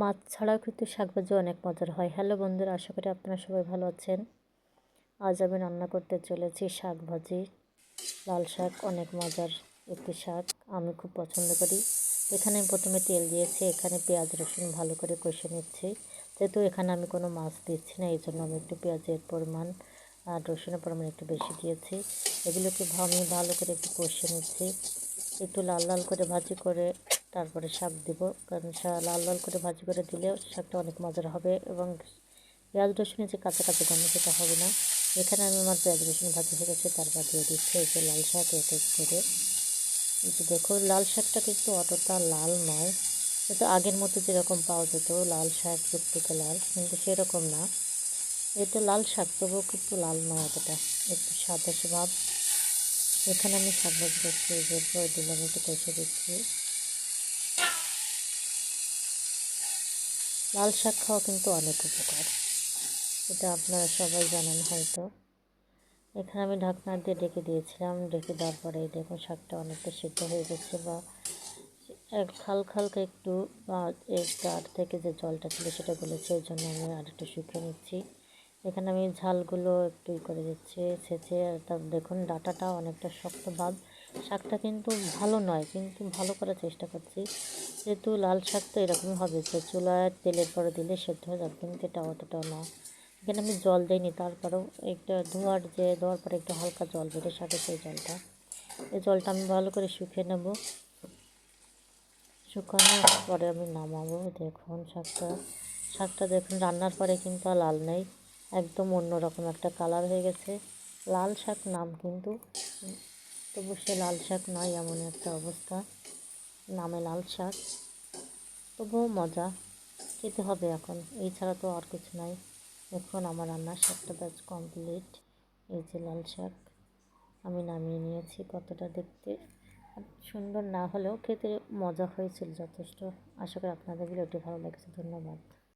মাছ ছাড়াও কিন্তু শাকভাজি অনেক মজার হয়। হ্যালো বন্ধুরা, আশা করি আপনারা সবাই ভালো আছেন। আজ আমি রান্না করতে চলেছি শাক ভাজি। লাল শাক অনেক মজার একটি শাক, আমি খুব পছন্দ করি। এখানে আমি প্রথমে তেল দিয়েছি, এখানে পেঁয়াজ রসুন ভালো করে কষে নিচ্ছি। যেহেতু এখানে আমি কোনো মাছ দিচ্ছি না, এই জন্য আমি একটু পেঁয়াজের পরিমাণ আর রসুনের পরিমাণ একটু বেশি দিয়েছি। এগুলোকে আমি ভালো করে একটু কষে নিচ্ছি, একটু লাল লাল করে ভাজি করে তারপরে শাক দিব। কারণ লাল লাল করে ভাজি করে দিলে শাকটা অনেক মজার হবে এবং পেঁয়াজ রসুনের যে কাঁচা কাঁচা গন্ধ সেটা হবে না। এখানে আমি আমার পেঁয়াজ রসুন ভাজি হয়ে গেছে, তারপর দিয়ে দিচ্ছি এই যে লাল শাক এক এক করে। দেখো লাল শাকটা কিন্তু অতটা লাল নয়, কিন্তু আগের মতো যেরকম পাওয়া যেত লাল শাক টুকটুকে লাল, কিন্তু সেরকম না। এটা লাল শাক তবুও কিন্তু লাল নয় অতটা, একটু সাদা ভাব। এখানে আমি শাক ভাজি করছি, এরপর দিলাম একটু কষে দিচ্ছি। লাল শাক খাওয়া কিন্তু অনেক উপকার, এটা আপনারা সবাই জানেন হয়তো। এখানে আমি ঢাকনা দিয়ে ডেকে দিয়েছিলাম, ডেকে দেওয়ার পরে দেখুন শাকটা অনেকটা সিদ্ধ হয়ে গেছে, বা হালকা হালকা একটু তার থেকে যে জলটা ছিল সেটা গলেছে, ওই জন্য আমি আর একটু শুকিয়ে নিচ্ছি। এখানে আমি ঝালগুলো একটু করে দিচ্ছি ছেঁচে। তারপর দেখুন ডাঁটাটা অনেকটা শক্ত ভাব। শাকটা কিন্তু ভালো নয়, কিন্তু ভালো করার চেষ্টা করছি। যেহেতু লাল শাক তো এরকমই হবে, যে চুলায় তেলের পরে দিলে সেদ্ধ হয়ে যাবে, কিন্তু এটা অতটাও না। এখানে আমি জল দিইনি, তারপরেও একটা দেওয়ার পরে একটু হালকা জল বেড়ে শাকে, সেই জলটা, এই জলটা আমি ভালো করে শুকিয়ে নেব। শুকানোর পরে আমি নামাবো। দেখুন শাকটা দেখুন রান্নার পরে কিন্তু আর লাল নেই, একদম অন্যরকম একটা কালার হয়ে গেছে। লাল শাক নাম, কিন্তু তবু সে লাল শাক নয়, এমন একটা অবস্থা। নামে লাল শাক, তবুও মজা, খেতে হবে এখন, এই ছাড়া তো আর কিছু নাই। দেখুন আমার রান্নার শাকটা ব্যাস কমপ্লিট। এই যে লাল শাক আমি নামিয়ে নিয়েছি। কতটা দেখতে সুন্দর না হলেও খেতে মজা হয়েছিল যথেষ্ট। আশা করি আপনাদের ভিডিওটি ভালো লেগেছে। ধন্যবাদ।